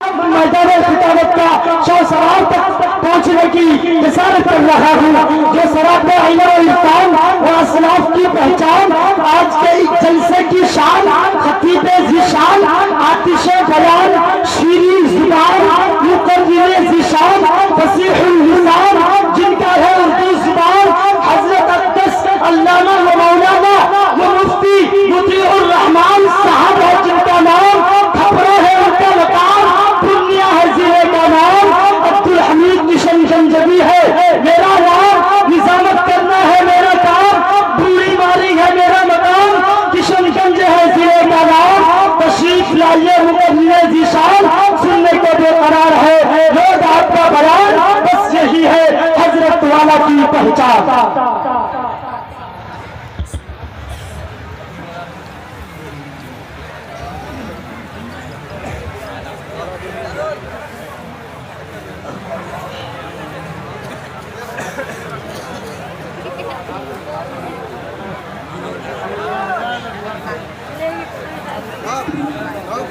میدان خطابت کا شوسرار تک پہنچنے کی جسارت کر رہا ہوں، جو سراپے علم و عرفان و اسلاف کی پہچان، آج کے اس جلسے کی شان، خطیب ذیشان، آتش بیان، شیریں زبان، مقرر ذیشان، فصیح اللسان، جن کا ہے اردو زبان، حضرت اقدس علامہ و مولانا و مفتی مطیع الرحمان صاحب ہے، جن کا نام خبریں ہے ان کا مقام، دنیا ہے زیرے کا نام، عبدالحمید مشن جنجبی ہے میرا نام، نظامت کرنا ہے میرا کام، بوڑی ماری ہے میرا مقام، کشن گنج ہے زیرے کا نام، تشریف لائیے مقرر ذیشان، سننے کو بے قرار ہے روز آپ کا بیان، بس یہی ہے حضرت والا کی پہچان۔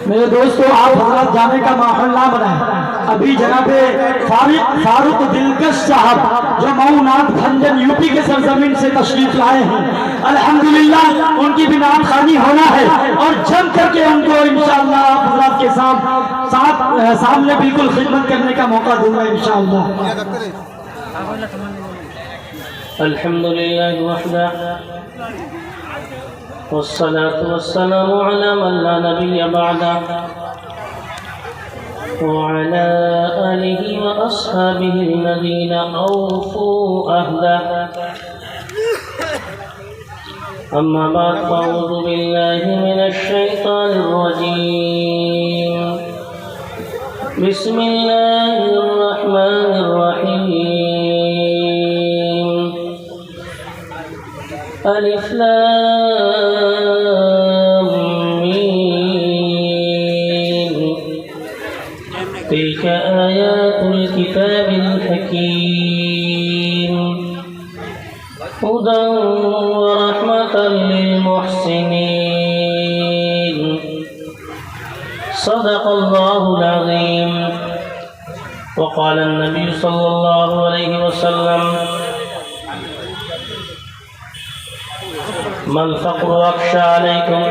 میرے دوستو، آپ حضرات جانے کا ماحول نہ بنائیں، ابھی جناب فاروق دلکش صاحب جو مئو نعت بھنجن یوپی کے سرزمین سے تشریف لائے ہیں، الحمدللہ ان کی بھی نعت خوانی ہونا ہے، اور جم کر کے ان کو انشاءاللہ آپ حضرات کے سامنے بالکل خدمت کرنے کا موقع دوں گا انشاءاللہ۔ الحمدللہ وحدہ والصلاة والسلام على من لا نبي بعده وعلى آله وأصحابه الذين أوفوا عهده، أما بعد، فأعوذ بالله من الشيطان الرجيم، بسم الله الرحمن الرحيم، ألف لام ميم، تلك آيات الكتاب الحكيم، هدى ورحمة للمحسنين، صدق الله العظيم۔ وقال النبي صلى الله عليه وسلم: ما الفقر أخشى عليكم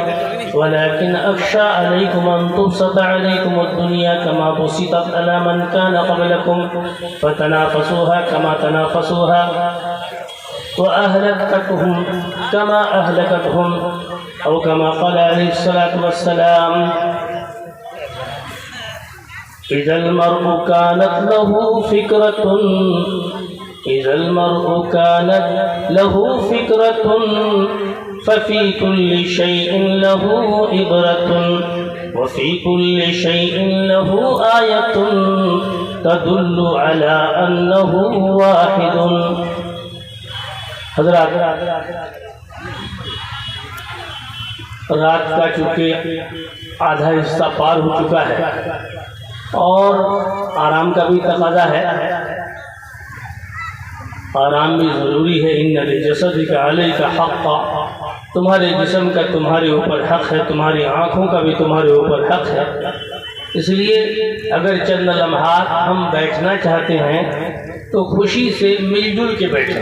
ولكن أخشى عليكم أن تبسط عليكم الدنيا كما بسطت على من كان قبلكم فتنافسوها كما تنافسوها وأهلكتهم كما أهلكتهم، أو كما قال عليه الصلاة والسلام: إذا المرء كانت له فكرة ففي كل شيء له عبرة وفي كل شيء له آية تدل على أنه واحد۔ حضرات، رات کا چونکہ آدھا حصہ پار ہو چکا ہے اور آرام کا بھی تقاضا ہے، آرام بھی ضروری ہے۔ ان لجسدک علیک حقا، تمہارے جسم کا تمہارے اوپر حق ہے، تمہاری آنکھوں کا بھی تمہارے اوپر حق ہے۔ اس لیے اگر چند لمحات ہم بیٹھنا چاہتے ہیں تو خوشی سے مل جل کے بیٹھیں،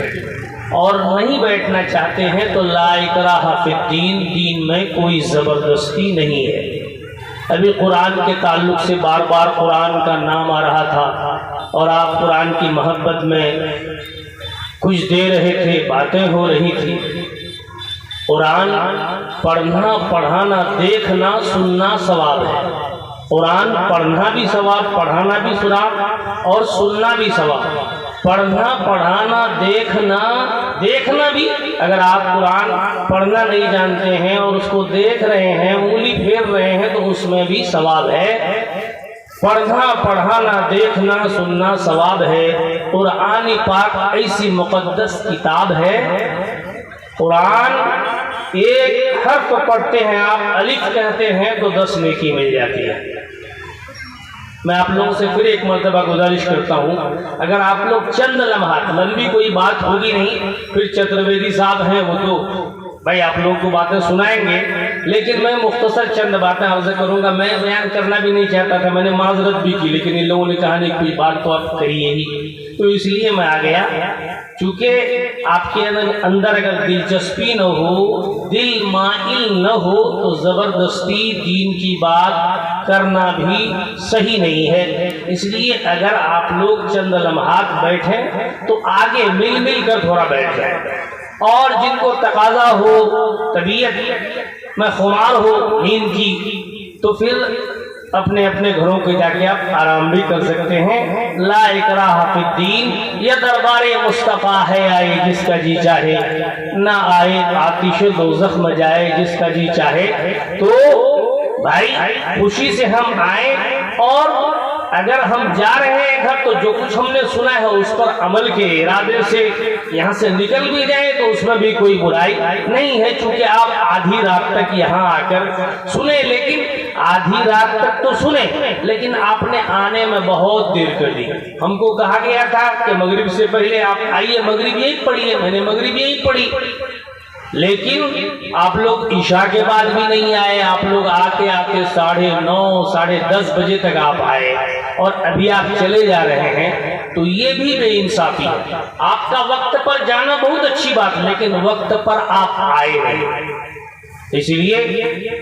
اور نہیں بیٹھنا چاہتے ہیں تو لا اکراہ فی الدین، دین میں کوئی زبردستی نہیں ہے۔ ابھی قرآن کے تعلق سے بار بار قرآن کا نام آ رہا تھا، اور آپ قرآن کی محبت میں کچھ دے رہے تھے، باتیں ہو رہی تھی۔ قرآن پڑھنا، پڑھانا، دیکھنا، سننا ثواب ہے۔ قرآن پڑھنا بھی ثواب، پڑھانا بھی ثواب، اور سننا بھی ثواب۔ پڑھنا، پڑھانا، دیکھنا بھی، اگر آپ قرآن پڑھنا نہیں جانتے ہیں اور اس کو دیکھ رہے ہیں، انگلی پھیر رہے ہیں، تو اس میں بھی ثواب ہے۔ پڑھنا، پڑھانا، دیکھنا، سننا ثواب ہے۔ قرآن پاک ایسی مقدس کتاب ہے، قرآن ایک حرف پڑھتے ہیں آپ، الف کہتے ہیں تو 10 نیکی مل جاتی ہے۔ میں آپ لوگوں سے پھر ایک مرتبہ گزارش کرتا ہوں، اگر آپ لوگ چند لمحات، لمبی کوئی بات ہوگی نہیں، پھر چترویدی صاحب ہیں وہ تو بھائی آپ لوگوں کو باتیں سنائیں گے، لیکن میں مختصر چند باتیں عرض کروں گا. میں بیان کرنا بھی نہیں چاہتا تھا, میں نے معذرت بھی کی, لیکن ان لوگوں نے کہا نہیں کوئی بات تو آپ کریے ہی, تو اس لیے میں آ گیا. چونکہ آپ کے اندر اگر دلچسپی نہ ہو, دل مائل نہ ہو, تو زبردستی دین کی بات کرنا بھی صحیح نہیں ہے. اس لیے اگر آپ لوگ چند لمحات بیٹھیں تو آگے مل مل کر تھوڑا بیٹھ جائیں, اور جن کو تقاضا ہو, طبیعت میں خمار ہو نیند کی, تو پھر اپنے اپنے گھروں کے جا کے آپ آرام بھی کر سکتے ہیں. لا اکراہ فی الدین, یہ دربار مصطفیٰ ہے, آئے جس کا جی چاہے, نہ آئے آتش دوزخ میں جائے جس کا جی چاہے. تو بھائی خوشی سے ہم آئیں, اور اگر ہم جا رہے ہیں گھر تو جو کچھ ہم نے سنا ہے اس پر عمل کے ارادے سے یہاں سے نکل بھی جائیں تو اس میں بھی کوئی برائی نہیں ہے. چونکہ آپ آدھی رات تک یہاں آ کر سنیں, لیکن آدھی رات تک تو سنیں, لیکن آپ نے آنے میں بہت دیر کر دی. ہم کو کہا گیا تھا کہ مغرب سے پہلے آپ آئیے, مغرب یہی پڑھیے, میں نے مغرب یہی پڑھی, لیکن آپ لوگ عشاء کے بعد بھی نہیں آئے. آپ لوگ آتے آتے 9:30 10:30 بجے تک آپ آئے, اور ابھی آپ چلے جا رہے ہیں, تو یہ بھی بے انصافی ہے. آپ کا وقت پر جانا بہت اچھی بات, لیکن وقت پر آپ آئے نہیں. اس لیے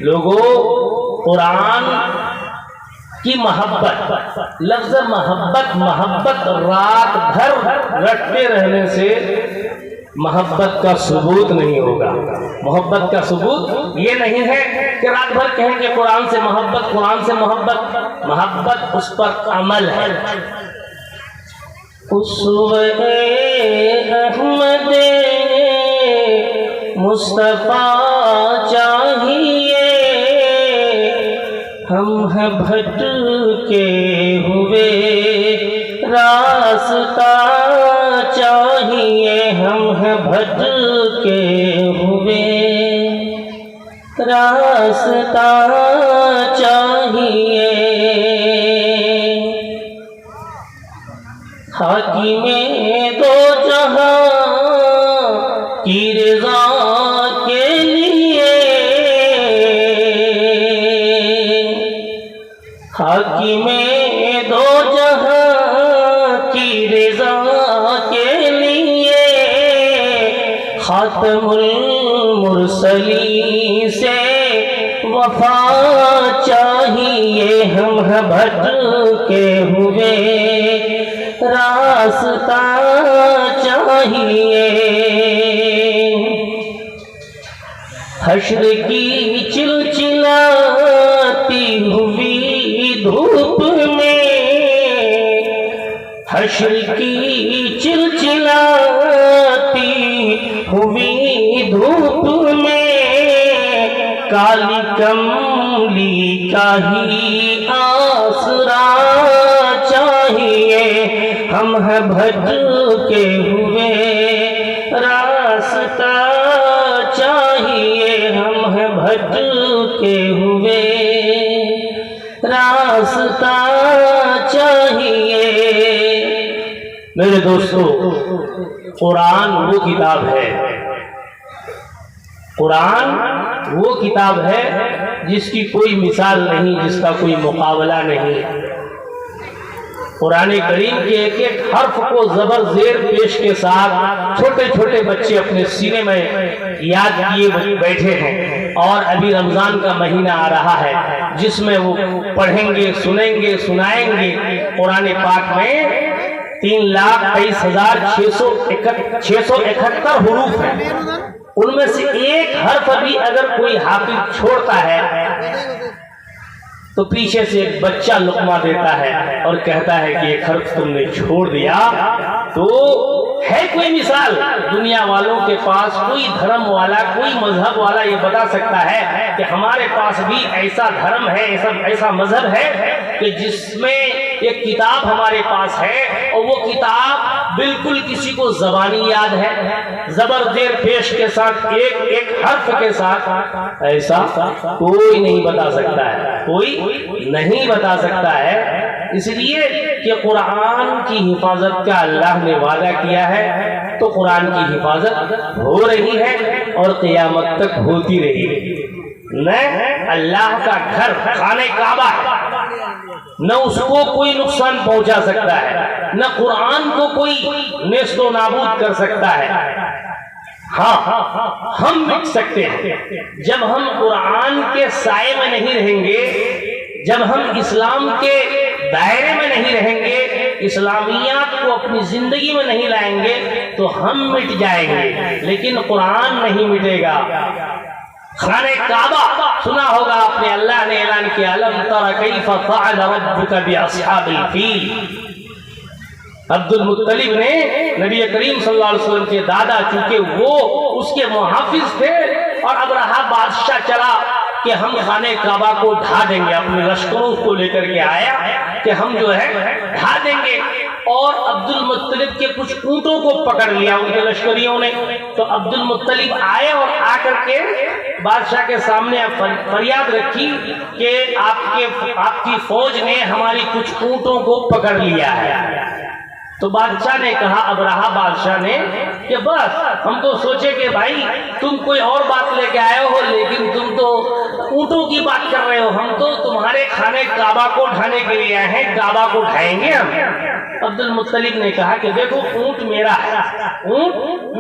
لوگوں, قرآن کی محبت, لفظ محبت رات بھر رٹتے رہنے سے محبت کا ثبوت نہیں ہوگا. محبت کا ثبوت یہ نہیں ہے کہ رات بھر کہیں کہ قرآن سے محبت, قرآن سے محبت. محبت اس پر عمل ہے. اسوہ احمد مصطفیٰ چاہیے, ہم ہیں بھٹکے ہوئے راستہ چاہیے, ہم ہیں بھٹکے ہوئے راستہ چاہیے. حاکم دو جہاں کی رضا کے لیے, حاکم دو جہاں کی رضا کے لیے, خاتم المرسلین سے وفا چاہیے, ہم ہیں بھٹکے ہوئے راستہ چاہیے. حشر کی چلچلاتی ہوئی دھوپ میں, حشر کی چلچلاتی ہوئی دھوپ میں, کالی کملی کا ہی آسرا چاہیے, ہم ہیں بھٹکے ہوئے راستہ چاہیے, ہم ہیں بھٹکے ہوئے راستہ چاہیے. میرے دوستو, قرآن وہ کتاب ہے, قرآن وہ کتاب ہے جس کی کوئی مثال نہیں, جس کا کوئی مقابلہ نہیں. قرآن کریم کے ایک ایک حرف کو زبر زیر پیش کے ساتھ چھوٹے چھوٹے بچے اپنے سینے میں یاد کیے بیٹھے ہیں, اور ابھی رمضان کا مہینہ آ رہا ہے جس میں وہ پڑھیں گے, سنیں گے, سنائیں گے. قرآن پاک میں 3,23,671 حروف ہیں, ان میں سے ایک حرف بھی اگر کوئی حافظ چھوڑتا ہے تو پیچھے سے ایک بچہ لقمہ دیتا ہے اور کہتا ہے کہ ایک حرف تم نے چھوڑ دیا. تو ہے کوئی مثال دنیا والوں کے پاس, کوئی دھرم والا, کوئی مذہب والا یہ بتا سکتا ہے کہ ہمارے پاس بھی ایسا دھرم ہے, ایسا مذہب ہے کہ جس میں ایک کتاب ہمارے پاس ہے اور وہ کتاب بالکل کسی کو زبانی یاد ہے, زبر زیر پیش کے ساتھ, ایک ایک حرف کے ساتھ؟ ایسا کوئی نہیں بتا سکتا ہے, کوئی نہیں بتا سکتا ہے. اس لیے کہ قرآن کی حفاظت کا اللہ نے وعدہ کیا ہے, تو قرآن کی حفاظت ہو رہی ہے اور قیامت تک ہوتی رہے گی. نہ اللہ کا گھر خانہ کعبہ ہے، نہ اس کو کوئی نقصان پہنچا سکتا ہے، نہ قرآن کو کوئی نیست و نابود کر سکتا ہے۔ ہاں ہم مٹ سکتے ہیں جب ہم قرآن کے سائے میں نہیں رہیں گے، جب ہم اسلام کے دائرے میں نہیں رہیں گے، اسلامیات کو اپنی زندگی میں نہیں لائیں گے تو ہم مٹ جائیں گے، لیکن قرآن نہیں مٹے گا۔ خانہ کعبہ سنا ہوگا آپ نے، اللہ نے اعلان کیا الم تر کیف فعل ربک باصحاب الفیل۔ عبد المطلب نے نبی کریم صلی اللہ علیہ وسلم کے دادا، چونکہ وہ اس کے محافظ تھے، اور ابرہہ بادشاہ چلا کہ ہم خانہ کعبہ کو ڈھا دیں گے، اپنے لشکروں کو لے کر کے آیا کہ ہم جو ہے ڈھا دیں گے، اور عبد المطلب کے کچھ اونٹوں کو پکڑ لیا ان کے لشکریوں نے۔ تو عبد المطلب آئے اور آ کر کے بادشاہ کے سامنے فریاد رکھی کہ آپ کی فوج نے ہماری کچھ اونٹوں کو پکڑ لیا ہے۔ تو بادشاہ نے کہا، ابرہہ بادشاہ نے، کہ بس ہم تو سوچے کہ بھائی تم کوئی اور بات لے کے آئے ہو، لیکن تم تو اونٹوں کی بات کر رہے ہو، ہم تو تمہارے خانہ کعبہ کو ڈھانے کے لیے آئے ہیں، کعبہ کو ڈھائیں گے ہم۔ عبد المطلب نے کہا کہ دیکھو اونٹ میرا ہے، اونٹ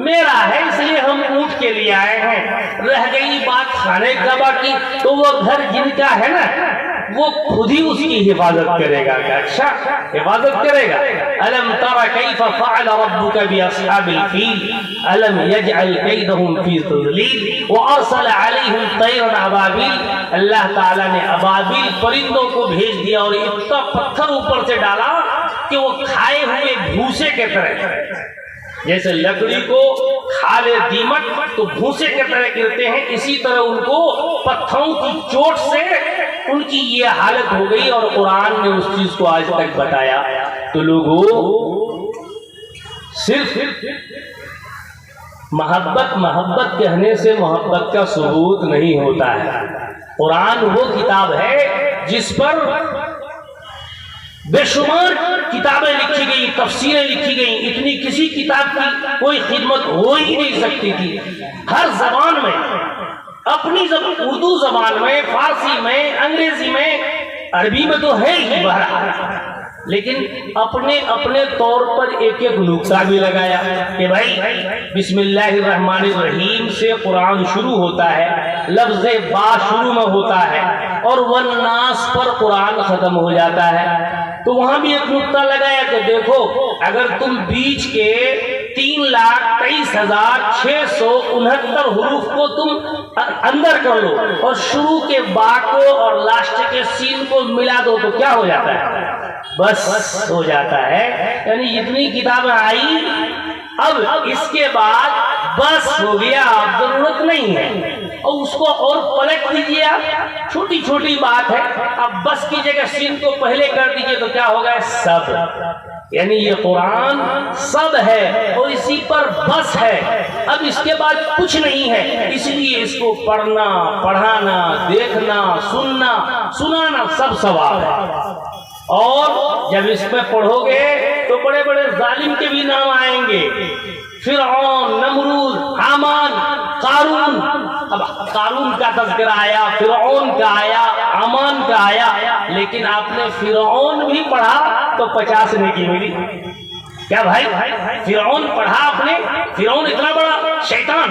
میرا ہے، اس لیے ہم اونٹ کے لیے آئے ہیں، رہ گئی بات خانہ کعبہ کی تو وہ گھر جن کا ہے نا وہ خود ہی اس کی حفاظت کرے گا۔ اچھا حفاظت کرے گا۔ الم تر کیف فعل ربک باصحاب الفیل الم یجعل کیدہم فی تضلیل وارسل علیہم طیرا ابابیل۔ اللہ تعالیٰ نے ابابیل پرندوں کو بھیج دیا اور اتنا پتھر اوپر سے ڈالا کہ وہ کھائے ہوئے بھوسے کے طرح، جیسے لکڑی کو کھا لے دیمک تو بھوسے کے طرح گرتے ہیں، اسی طرح ان کو پتھروں کی چوٹ سے ان کی یہ حالت ہو گئی، اور قرآن نے اس چیز کو آج تک بتایا۔ تو لوگوں صرف محبت کہنے سے محبت کا ثبوت نہیں ہوتا ہے۔ قرآن وہ کتاب ہے جس پر بے شمار کتابیں لکھی گئی، تفسیریں لکھی گئیں، اتنی کسی کتاب کی کوئی خدمت ہو ہی نہیں سکتی تھی۔ ہر زبان میں، اپنی زبان اردو زبان میں، فارسی میں، انگریزی میں، عربی میں تو ہے ہی بہرحال، لیکن اپنے طور پر ایک ایک نقطہ بھی لگایا کہ بھائی بسم اللہ الرحمن الرحیم سے قرآن شروع ہوتا ہے، لفظ با شروع میں ہوتا ہے، اور والناس پر قرآن ختم ہو جاتا ہے۔ تو وہاں بھی ایک نقطہ لگایا کہ دیکھو اگر تم بیچ کے 3,23,669 حروف کو تم اندر کر لو اور شروع کے با کو اور لاسٹ کے سین کو ملا دو تو کیا ہو جاتا ہے؟ بس ہو جاتا ہے۔ یعنی جتنی کتابیں آئی اب اس کے بعد بس ہو گیا، اب ضرورت نہیں ہے، اور اس کو اور پلٹ دیجیے آپ، چھوٹی چھوٹی بات ہے، اب بس کی جگہ سین کو پہلے کر دیجیے تو کیا ہوگا؟ سب۔ یعنی یہ قرآن سب ہے اور اسی پر بس ہے، اب اس کے بعد کچھ نہیں ہے، اس لیے اس کو پڑھنا، پڑھانا، دیکھنا، سننا، سنانا سب ثواب ہے۔ اور جب اس میں پڑھو گے تو بڑے بڑے ظالم کے بھی نام آئیں گے، فرعون، نمرود، حامان، قارون۔ اب قارون کا تذکرہ آیا، فرعون کا آیا، حامان کا آیا، لیکن آپ نے فرعون بھی پڑھا تو 50 نیکی ملی۔ کیا بھائی فرعون پڑھا آپ نے؟ فرعون اتنا بڑا شیطان،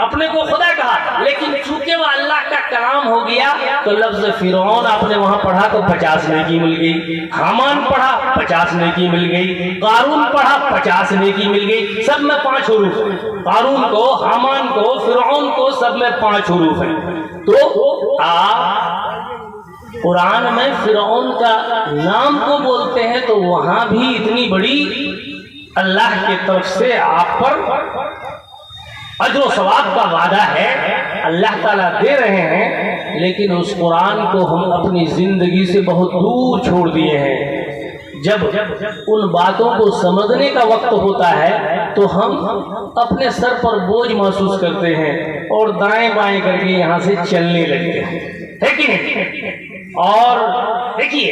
اپنے کو خدا کہا، لیکن چونکہ وہ اللہ کا کلام ہو گیا تو لفظ فرعون آپ نے وہاں پڑھا تو 50 نیکی مل گئی۔ حامان پڑھا 50 نیکی مل گئی، قارون پڑھا 50 نیکی مل گئی، سب میں 5 حروف ہیں، قارون کو، حامان کو، فرعون کو، سب میں 5 حروف ہیں۔ تو آپ قرآن میں فرعون کا نام کو بولتے ہیں تو وہاں بھی اتنی بڑی اللہ کی طرف سے آپ پر اجر و ثواب کا وعدہ ہے، اللہ تعالیٰ دے رہے ہیں، لیکن اس قرآن کو ہم اپنی زندگی سے بہت دور چھوڑ دیے ہیں۔ جب ان باتوں کو سمجھنے کا وقت ہوتا ہے تو ہم اپنے سر پر بوجھ محسوس کرتے ہیں اور دائیں بائیں کر کے یہاں سے چلنے لگتے ہیں، ہے کہ نہیں؟ اور دیکھیے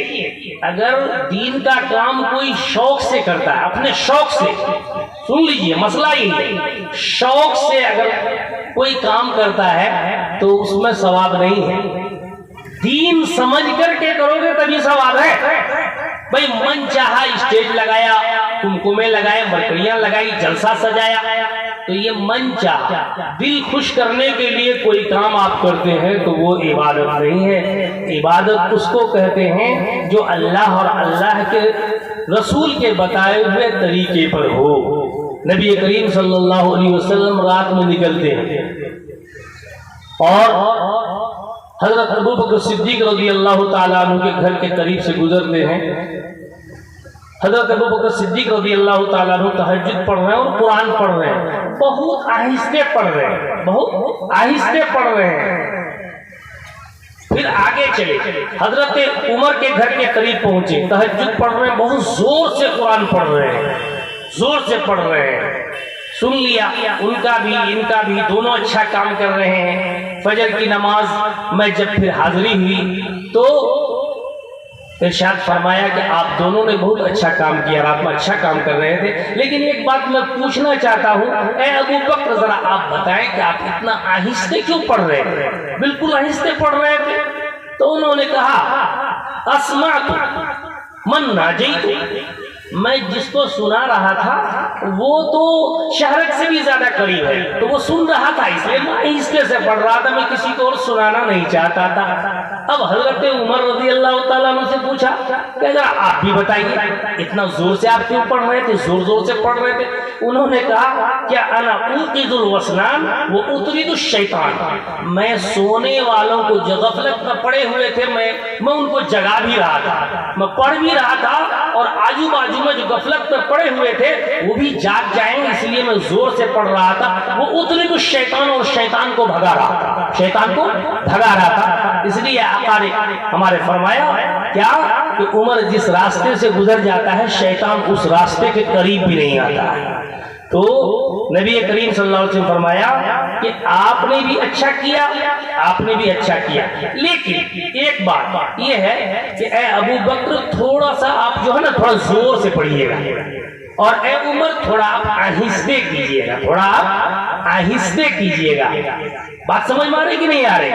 اگر دین کا کام کوئی شوق سے کرتا ہے، اپنے شوق سے، سن لیجئے مسئلہ ہی ہے، شوق سے اگر کوئی کام کرتا ہے تو اس میں ثواب نہیں ہے، دین سمجھ کر کے کرو گے تبھی ثواب ہے۔ بھئی من چاہا اسٹیج لگایا، کمکمے لگائے، مکڑیاں لگائی، جلسہ سجایا، تو یہ من چاہا دل خوش کرنے کے لیے کوئی کام آپ کرتے ہیں تو وہ عبادت نہیں ہے۔ عبادت اس کو کہتے ہیں جو اللہ اور اللہ کے رسول کے بتائے ہوئے طریقے پر ہو۔ نبی کریم صلی اللہ علیہ وسلم رات میں نکلتے ہیں اور حضرت ابو بکر صدیق رضی اللہ تعالیٰ عنہ کے گھر کے قریب سے گزرتے ہیں۔ حضرت ابو بکر صدیق رضی اللہ تعالیٰ عنہ تہجد پڑھ رہے ہیں اور قرآن پڑھ رہے ہیں، بہت آہستہ پڑھ رہے ہیں، بہت آہستہ پڑھ رہے ہیں۔ پھر آگے چلے، حضرت عمر کے گھر کے قریب پہنچے، تہجد پڑھ رہے ہیں، بہت زور سے قرآن پڑھ رہے ہیں، زور سے پڑھ رہے ہیں۔ سن لیا ان کا بھی ان کا بھی، دونوں اچھا کام کر رہے ہیں۔ فجر کی نماز میں جب پھر حاضری ہوئی تو ارشاد فرمایا کہ آپ دونوں نے بہت اچھا کام کیا، رات میں اچھا کام کر رہے تھے، لیکن ایک بات میں پوچھنا چاہتا ہوں، اے ابو بکر ذرا آپ بتائیں کہ آپ اتنا آہستہ کیوں پڑھ رہے تھے؟ بالکل آہستہ پڑھ رہے تھے۔ تو انہوں نے کہا اسمعت من ناجیت، میں جس کو سنا رہا تھا وہ تو شہرت سے بھی زیادہ قریب ہے، تو وہ سن رہا تھا، اس لیے میں آہستہ سے پڑھ رہا تھا، میں کسی کو اور سنانا نہیں چاہتا تھا۔ اب حضرت عمر رضی اللہ تعالیٰ عنہ سے پوچھا کہ ذرا آپ بھی بتائیے اتنا زور سے آپ کیوں پڑھ رہے تھے، زور زور سے پڑھ رہے تھے؟ انہوں نے کہا کہ انا اوقظ الوسنان و اطرد الشیطان، میں سونے والوں کو جو غفلت میں پڑے ہوئے تھے میں ان کو جگا بھی رہا تھا، میں پڑھ بھی رہا تھا، اور آجو باجو میں جو غفلت میں پڑے ہوئے تھے وہ بھی جاگ جائیں، اس لیے میں زور سے پڑھ رہا تھا۔ وہ اطرد الشیطان، اور شیطان کو بھگا رہا تھا، شیطان کو بھگا رہا تھا۔ اس لیے آقا نے ہمارے فرمایا کیا کہ عمر جس راستے سے گزر جاتا ہے شیطان اس راستے کے قریب بھی نہیں آتا ہے۔ تو نبی کریم صلی اللہ علیہ وسلم فرمایا کہ آپ نے بھی اچھا کیا، آپ نے بھی اچھا کیا، لیکن ایک بات یہ ہے کہ اے ابو بکر تھوڑا سا آپ جو ہے نا تھوڑا زور سے پڑھیے گا، اور اے عمر تھوڑا آپ آہستہ کیجیے گا، تھوڑا آپ آہستہ کیجیے گا۔ بات سمجھ میں آ رہی کہ نہیں آ رہی؟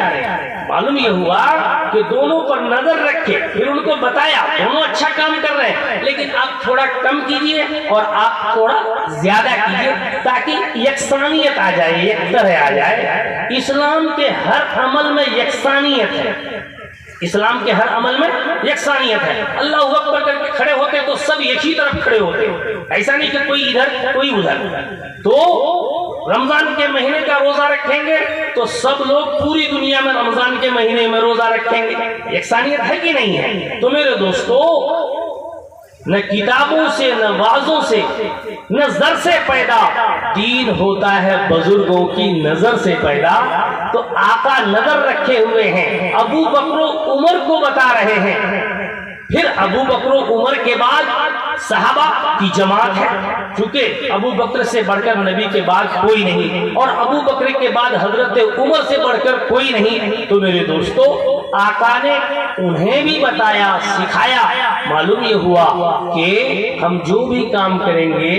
معلوم یہ ہوا کہ دونوں پر نظر رکھے، پھر ان کو بتایا دونوں اچھا کام کر رہے ہیں، لیکن آپ تھوڑا کم کیجئے اور آپ تھوڑا زیادہ کیجئے تاکہ یکسانیت آ جائے، یک طرح آ جائے۔ اسلام کے ہر عمل میں یکسانیت ہے، اسلام کے ہر عمل میں یکسانیت ہے۔ اللہ اکبر کر کے کھڑے ہوتے تو سب ایک ہی طرف کھڑے ہوتے، ایسا نہیں کہ کوئی ادھر کوئی ادھر۔ تو رمضان کے مہینے کا روزہ رکھیں گے تو سب لوگ پوری دنیا میں رمضان کے مہینے میں روزہ رکھیں گے، یکسانیت ہے کہ نہیں ہے؟ تو میرے دوستو، نہ کتابوں سے، نہ وعظوں سے، نہ زر سے پیدا دین ہوتا ہے، بزرگوں کی نظر سے پیدا۔ تو آقا نظر رکھے ہوئے ہیں، ابو بکر و عمر کو بتا رہے ہیں، پھر ابو بکر و عمر کے بعد صحابہ کی جماعت ہے، کیونکہ ابو بکر سے بڑھ کر نبی کے بعد کوئی نہیں، اور ابو بکر کے بعد حضرت عمر سے بڑھ کر کوئی نہیں۔ تو میرے دوستو، آقا نے انہیں بھی بتایا، سکھایا۔ معلوم یہ ہوا کہ ہم جو بھی کام کریں گے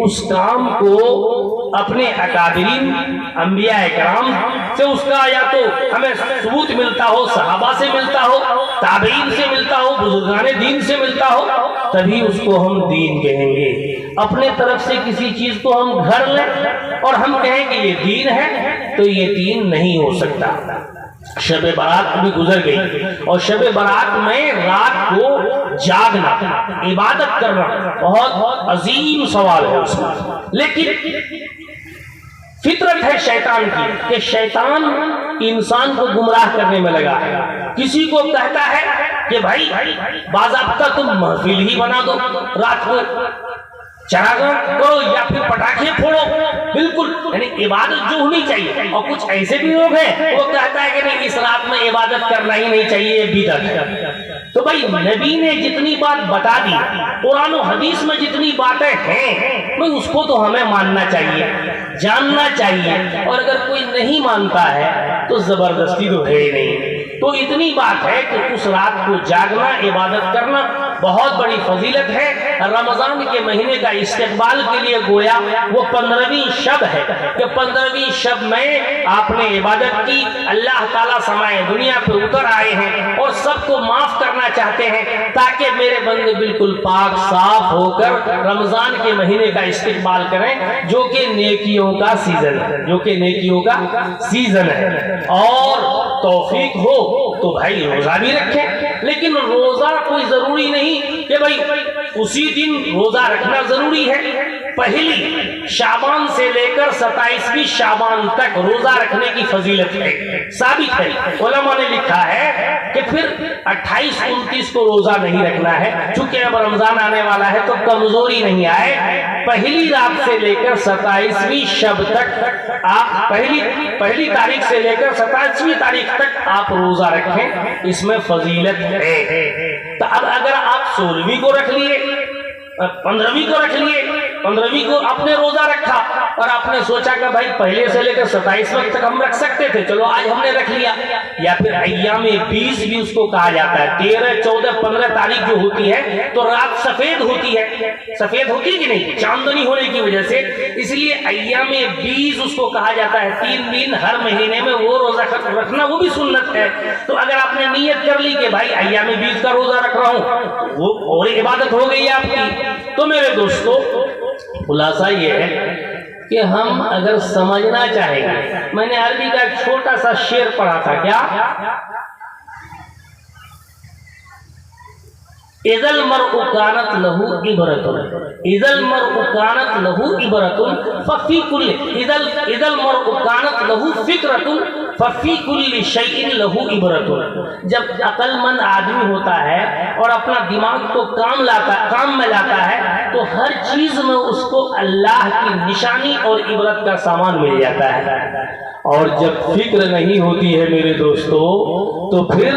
اس کام کو اپنے اکابرین انبیاء کرام سے اس کا یا تو ہمیں ثبوت ملتا ہو، صحابہ سے ملتا ہو، تابعین سے ملتا ہو، بزرگان دین سے ملتا ہو، تبھی اس کو ہم دین کہیں گے۔ اپنے طرف سے کسی چیز کو ہم گھڑ لیں اور ہم کہیں کہ یہ دین ہے تو یہ دین نہیں ہو سکتا۔ شب برات بھی گزر گئی، اور شب برات میں رات کو جاگنا، عبادت کرنا بہت عظیم سوال ہے اس میں، لیکن فطرت ہے شیطان کی کہ شیطان انسان کو گمراہ کرنے میں لگا ہے۔ کسی کو کہتا ہے کہ بھائی باضابطہ تم محفل ہی بنا دو، رات کو چراغاں کرو یا پھر پٹاخے پھوڑو، بالکل یعنی عبادت جو ہونی چاہیے۔ اور کچھ ایسے بھی لوگ ہیں وہ کہتا ہے کہ نہیں اس رات میں عبادت کرنا ہی نہیں چاہیے، یہ بدعت ہے۔ تو بھائی نبی نے جتنی بات بتا دی، قرآن و حدیث میں جتنی باتیں ہیں، بھائی اس کو تو ہمیں ماننا چاہیے، جاننا چاہیے، اور اگر کوئی نہیں مانتا ہے تو زبردستی تو ہے ہی نہیں۔ تو اتنی بات ہے کہ اس رات کو جاگنا، عبادت کرنا بہت بڑی فضیلت ہے۔ رمضان کے مہینے کا استقبال کے لیے گویا وہ 15ویں شب ہے کہ 15ویں شب میں آپ نے عبادت کی، اللہ تعالیٰ سمائے دنیا پہ اتر آئے ہیں اور سب کو معاف کرنا چاہتے ہیں تاکہ میرے بندے بالکل پاک صاف ہو کر رمضان کے مہینے کا استقبال کریں، جو کہ نیکیوں کا سیزن ہے، جو کہ نیکیوں کا سیزن ہے۔ اور توفیق ہو تو بھائی روزہ بھی رکھیں، لیکن روزہ کوئی ضروری نہیں کہ بھائی اسی دن روزہ رکھنا ضروری ہے۔ پہلی شعبان سے لے کر 27ویں شعبان تک روزہ رکھنے کی فضیلت ہے، ثابت ہے۔ علماء نے لکھا ہے کہ پھر 28 29 کو روزہ نہیں رکھنا ہے، چونکہ اب رمضان آنے والا ہے تو کمزوری نہیں آئے۔ پہلی رات سے لے کر 27ویں شب تک آپ پہلی تاریخ سے لے کر 27ویں تاریخ تک آپ روزہ رکھیں، اس میں فضیلت ہے۔ تو اب اگر آپ 16ویں کو رکھ لیے، 15ویں کو رکھ لیے، 15ویں کو آپ نے روزہ رکھا اور آپ نے سوچا کہ بھائی پہلے سے لے کر 27 وقت تک ہم رکھ سکتے تھے، چلو آج ہم نے رکھ لیا۔ یا پھر ایام 20 بھی اس کو کہا جاتا ہے، 13 14 15 تاریخ جو ہوتی ہے تو رات سفید ہوتی ہے، سفید ہوتی ہے کہ نہیں، چاندنی ہونے کی وجہ سے، اس لیے ایام 20 اس کو کہا جاتا ہے۔ 3 دن ہر مہینے میں وہ روزہ رکھنا وہ بھی سنت ہے۔ تو اگر آپ نے نیت کر لی کہ بھائی ایام 20 کا روزہ رکھ رہا ہوں، وہ اور عبادت ہو گئی آپ کی۔ تو میرے دوستو، خلاصہ یہ ہے کہ ہم اگر سمجھنا چاہیں گے، میں نے عربی کا ایک چھوٹا سا شعر پڑھا تھا، کیا؟ اذا المرء كانت له عبرة، اذا المرء كانت له عبرة ففي كل اذا المرء كانت له فكرة ففي كل شيء له عبرة۔ جب عقل مند آدمی ہوتا ہے اور اپنا دماغ کو کام میں لاتا ہے تو ہر چیز میں اس کو اللہ کی نشانی اور عبرت کا سامان مل جاتا ہے۔ اور جب فکر نہیں ہوتی ہے میرے دوستو تو پھر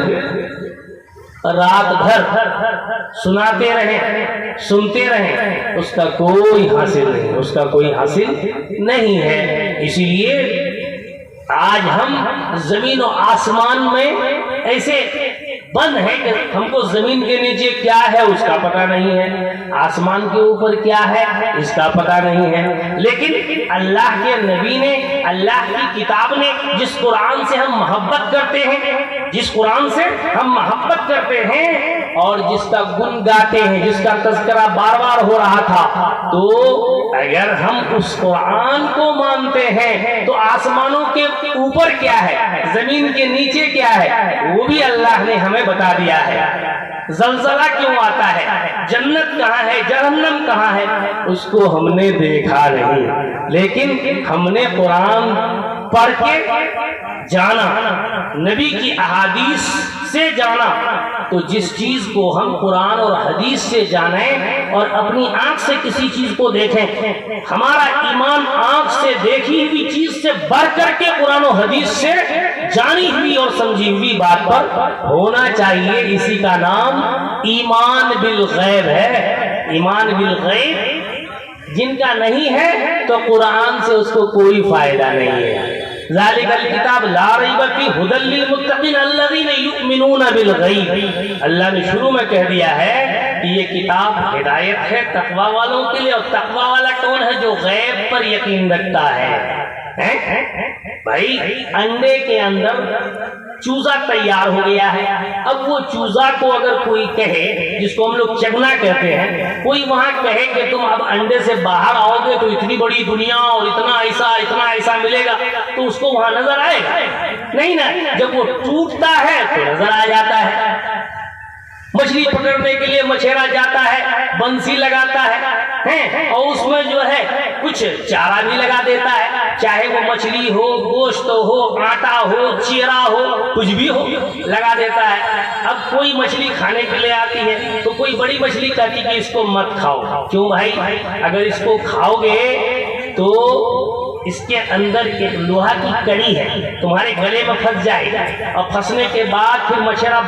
رات بھر سناتے رہیں، سنتے رہیں، اس کا کوئی حاصل نہیں، اس کا کوئی حاصل نہیں ہے۔ اسی لیے آج ہم زمین و آسمان میں ایسے بند ہے کہ ہم کو زمین کے نیچے کیا ہے اس کا پتہ نہیں ہے، آسمان کے اوپر کیا ہے اس کا پتہ نہیں ہے۔ لیکن اللہ کے نبی نے، اللہ کی کتاب نے جس قرآن سے ہم محبت کرتے ہیں، جس قرآن سے ہم محبت کرتے ہیں اور جس کا گن گاتے ہیں، جس کا تذکرہ بار بار ہو رہا تھا، تو اگر ہم اس قرآن کو مانتے ہیں تو آسمانوں کے اوپر کیا ہے، زمین کے نیچے کیا ہے، وہ بھی اللہ نے ہمیں بتا دیا ہے۔ زلزلہ کیوں آتا ہے، جنت کہاں ہے، جہنم کہاں ہے، اس کو ہم نے دیکھا نہیں، لیکن ہم نے قرآن پڑھ کے جانا، نبی کی احادیث سے جانا۔ تو جس چیز کو ہم قرآن اور حدیث سے جانیں اور اپنی آنکھ سے کسی چیز کو دیکھیں، ہمارا ایمان آنکھ سے دیکھی ہوئی چیز سے بڑھ کر کے قرآن و حدیث سے جانی ہوئی اور سمجھی ہوئی بات پر ہونا چاہیے۔ اسی کا نام ایمان بالغیب ہے۔ ایمان بالغیب جن کا نہیں ہے تو قرآن سے اس کو کوئی فائدہ نہیں ہے۔ ذالک الکتاب لا ریب فیہ ھدی للمتقین الذین یؤمنون بالغیب۔ اللہ نے شروع میں کہہ دیا ہے کہ یہ کتاب ہدایت ہے تقوی والوں کے لیے، اور تقوی والا کون ہے؟ جو غیب پر یقین رکھتا ہے۔ بھائی انڈے کے اندر چوزا تیار ہو گیا ہے، اب وہ چوزا کو اگر کوئی کہے، جس کو ہم لوگ چگنا کہتے ہیں، کوئی وہاں کہے کہ تم اب انڈے سے باہر آؤ گے تو اتنی بڑی دنیا اور اتنا ایسا ملے گا، تو اس کو وہاں نظر آئے گا نہیں نا؟ جب وہ ٹوٹتا ہے تو نظر آ جاتا ہے۔ مچھلی پکڑنے کے لیے مچھیرا جاتا ہے، بنسی لگاتا ہے اور اس میں جو ہے کچھ چارہ بھی لگا دیتا ہے، چاہے وہ مچھلی ہو، گوشت ہو، آٹا ہو، چیرا ہو، کچھ بھی ہو لگا دیتا ہے۔ اب کوئی مچھلی کھانے کے لیے آتی ہے تو کوئی بڑی مچھلی کہتی کہ اس کو مت کھاؤ، کیوں بھائی؟ اگر اس کو کھاؤ گے تو اس کے اندر ایک لوہا کی کڑی ہے، تمہارے گلے میں پھنس جائے گا، اور پھنسنے کے بعد پھر مچھرا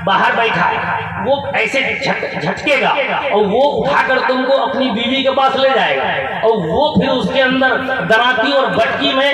باہر بیٹھا ہے، وہ ایسے جھٹکے گا اور وہ اٹھا کر تم کو اپنی بیوی کے پاس لے جائے گا، اور وہ پھر اس کے اندر دراتی اور بٹکی میں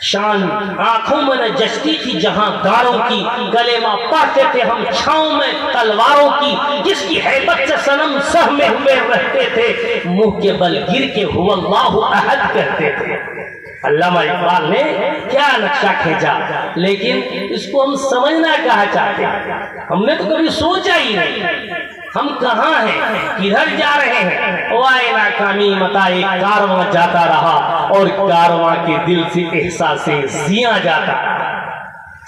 شان آنکھوں میں نہ جچتی تھی جہاں گاروں کی، کلمہ پڑھتے تھے ہم چھاؤں میں تلواروں کی، جس کی ہیبت سے صنم سہمے ہوئے رہتے تھے، منہ کے بل گر کے هو اللہ احد کہتے تھے۔ علامہ اقبال نے کیا نقشہ کھینچا، لیکن اس کو ہم سمجھنا کہاں چاہتے ہیں؟ ہم نے تو کبھی سوچا ہی نہیں ہم کہاں ہیں، کدھر جا رہے ہیں۔ وائے ناکامی متا ایک کارواں جاتا رہا، اور کارواں کے دل سے احساس زیاں جاتا رہا۔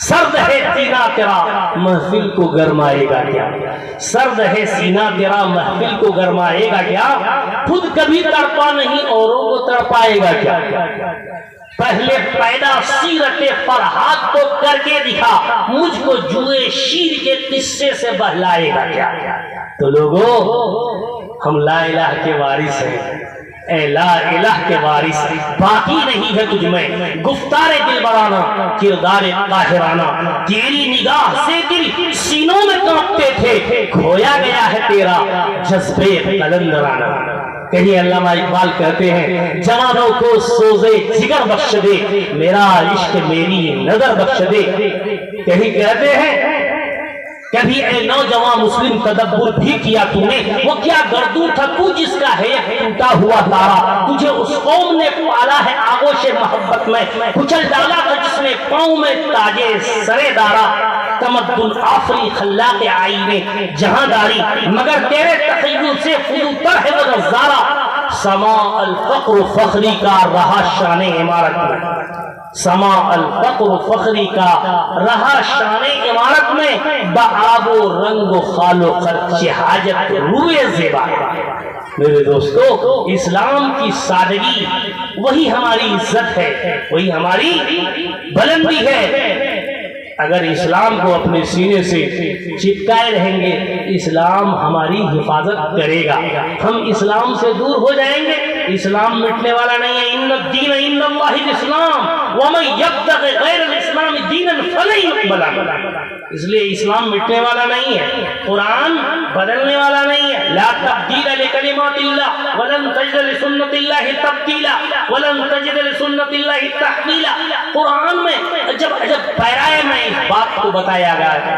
سرد ہے سینہ تیرا محفل کو گرمائے گا کیا، سرد ہے سینہ تیرا محفل کو گرمائے گا کیا، خود کبھی تڑپا نہیں اوروں کو تڑپائے گا کیا، پہلے پیدا سیرت فرحات کو کر کے دکھا، مجھ کو جوئے شیر کے قصے سے بہلائے گا کیا۔ تو لوگوں، ہم لا الہ کے وارث ہیں، اے لا الہ کے وارث، باقی نہیں ہے تجھ میں گفتار دل برانا، کردار قاہرانہ، تیری نگاہ سے دل سینوں میں کانپتے تھے، کھویا گیا ہے تیرا جذبے قلندرانہ۔ کہیں علامہ اقبال کہتے ہیں جوانوں کو سوزے جگر بخش دے، میرا عشق میری نظر بخش دے۔ کہیں کہتے ہیں کبھی اے نوجوان مسلم تدبر بھی کیا تو نے، وہ کیا گردوں تھا تو جس کا ہے ٹوٹا ہوا تارا، تجھے اس قوم نے پالا ہے آغوش محبت میں، کچل ڈالا تھا جس نے پاؤں میں تاجے سرے دارا، تمدن آفری خلاق آئینے جہاں داری، مگر تیرے تخیل سے فلوتر ہے وہ نظارہ، سما الفقر فخری کا رہا شان عمارت میں، سما الفقر فخری کا رہا شان عمارت میں، بآب و رنگ و خال و خرچ حاجت روئے زیبا۔ میرے دوستو، اسلام کی سادگی وہی ہماری عزت ہے، وہی ہماری بلندی ہے۔ اگر اسلام کو اپنے سینے سے چپکائے رہیں گے، اسلام ہماری حفاظت کرے گا، ہم اسلام سے دور ہو جائیں گے۔ اسلام مٹنے والا نہیں ہے، ان الدین عند اللہ الاسلام ومن یبتغ غیر الاسلام دینا فلن یقبل منہ۔ اس لیے اسلام مٹنے والا نہیں ہے، قرآن بدلنے والا نہیں ہے۔ لا تبدیل لکلمات اللہ ولن تجد لسنت اللہ تبدیلا ولن تجد لسنت اللہ تحویلا۔ قرآن میں عجب پیرائے میں اس بات کو بتایا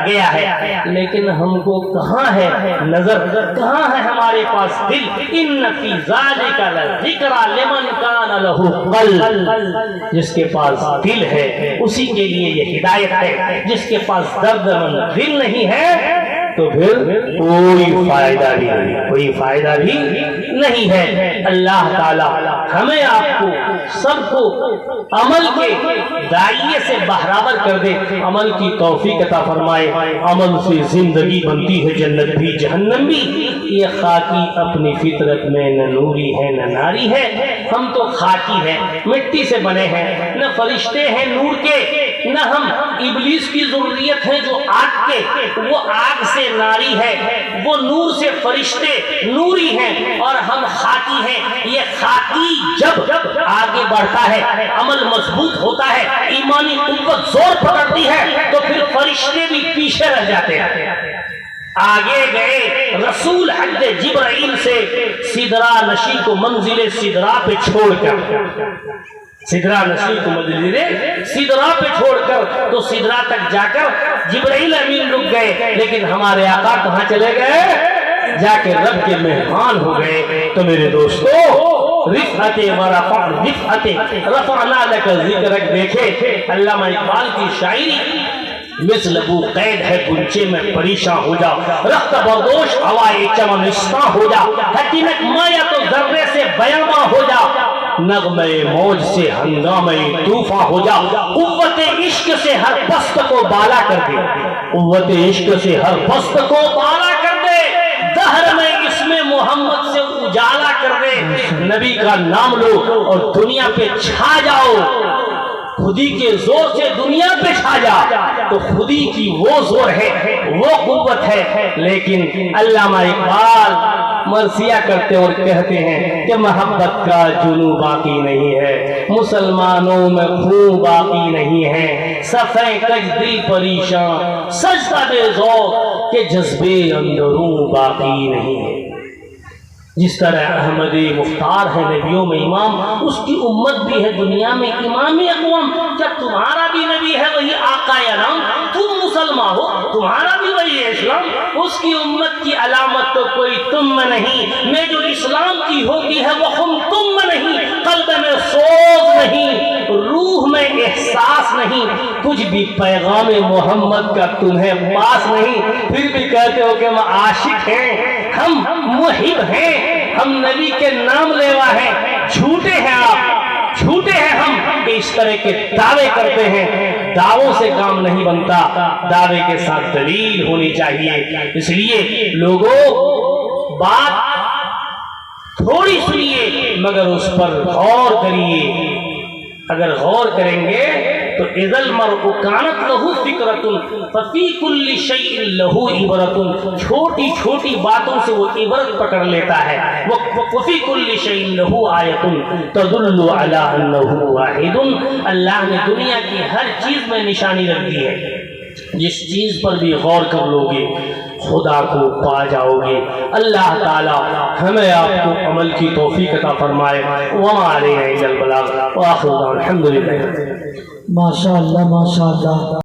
گیا ہے، لیکن ہم کو کہاں ہے نظر، کہاں ہے ہمارے پاس دل۔ ان فی ذالک لذکر لمن کان لہ قلب، جس کے پاس دل ہے اسی کے لیے یہ ہدایت ہے، جس کے پاس درد مند دل نہیں ہے تو پھر کوئی فائدہ بھی نہیں، کوئی فائدہ بھی نہیں ہے۔ اللہ تعالی ہمیں آپ کو سب کو عمل کے دائیے سے بہراور کر دے، عمل کی توفیق عطا فرمائے۔ عمل سے زندگی بنتی ہے جنت بھی جہنم بھی، یہ خاکی اپنی فطرت میں نہ نوری ہے نہ ناری ہے۔ ہم تو خاکی ہیں، مٹی سے بنے ہیں، نہ فرشتے ہیں نور کے، نہ ہم ابلیس کی ذریت ہے جو آگ کے، وہ آگ سے ناری ہے، وہ نور سے فرشتے نوری ہیں، اور ہم خاکی ہیں۔ یہ خاکی جب آگے بڑھتا ہے، عمل مضبوط ہوتا ہے، ایمانی قوت زور پکڑتی ہے، تو پھر فرشتے بھی پیچھے رہ جاتے ہیں۔ آگے گئے رسول حد جبرائیل سے سدرا نشی کو منزل سدرا پہ چھوڑ کر، سدرا نشی کو منزل سدرا پہ چھوڑ کر تو سدرا تک جا کر جبرائیل امین رک گئے، لیکن ہمارے آقا کہاں چلے گئے؟ جا کے رب کے مہمان ہو گئے۔ تو میرے دوستو، رفعت رفعنا لک ذکرک دیکھے علامہ اقبال کی شاعری، مثل ابو قید ہے گنچے میں پریشاں ہو جا، رخت بردوش ہوائے چمنستاں ہو جا، حتینک مایا تو ذرے سے بیاں ہو جا، نغمے موج سے ہنگامے طوفاں ہو جا، قوت عشق سے ہر پست کو بالا کر دے، قوت عشق سے ہر پست کو بالا کر دے، دہر میں اس میں محمد سے اجالا کر دے، نبی کا نام لو اور دنیا پہ چھا جاؤ، خودی کے زور سے دنیا پہ چھا جا، تو خودی کی وہ زور ہے، وہ قوت ہے۔ لیکن علامہ اقبال مرثیہ کرتے اور کہتے ہیں کہ محبت کا جنون باقی نہیں ہے، مسلمانوں میں خون باقی نہیں ہے، صفیں کج دل پریشان سجدہ بے ذوق کے جذبے اندروں باقی نہیں ہے۔ جس طرح احمدی مختار ہے نبیوں میں امام، اس کی امت بھی ہے دنیا میں امام اقوام۔ کیا تمہارا بھی نبی ہے وہی آقا انام؟ تم مسلمان ہو، تمہارا بھی وہی ہے اسلام۔ اس کی امت کی علامت تو کوئی تم میں نہیں، میں جو اسلام کی ہوتی ہے وہ ہم تم میں نہیں، قلب میں سوز نہیں، روح میں احساس نہیں، کچھ بھی پیغام محمد کا تمہیں پاس نہیں، پھر بھی کہتے ہو کہ ہم عاشق ہیں، ہم محب ہیں، ہم نبی کے نام لیوا ہیں۔ جھوٹے ہیں آپ، جھوٹے ہیں ہم کہ اس طرح کے دعوے کرتے ہیں۔ دعووں سے کام نہیں بنتا، دعوے کے ساتھ دلیل ہونی چاہیے۔ اس لیے لوگوں بات تھوڑی سنیے مگر اس پر غور کریے۔ اگر غور کریں گے تو اذا المرء كانت له فکرۃ ففی کل شیء له عبرۃ، چھوٹی چھوٹی باتوں سے وہ عبرت پکڑ لیتا ہے۔ وفی کل شیء له آیۃ تدل علی انہ واحد، اللہ نے دنیا کی ہر چیز میں نشانی رکھ دی ہے، جس چیز پر بھی غور کر لو گے خدا کو پا جاؤ گے۔ اللہ تعالی ہمیں آپ کو عمل کی توفیق عطا فرمائے۔ وما علینا الا البلاغ، وآخر دعوانا الحمدللہ۔ ماشاء اللہ ماشاء اللہ۔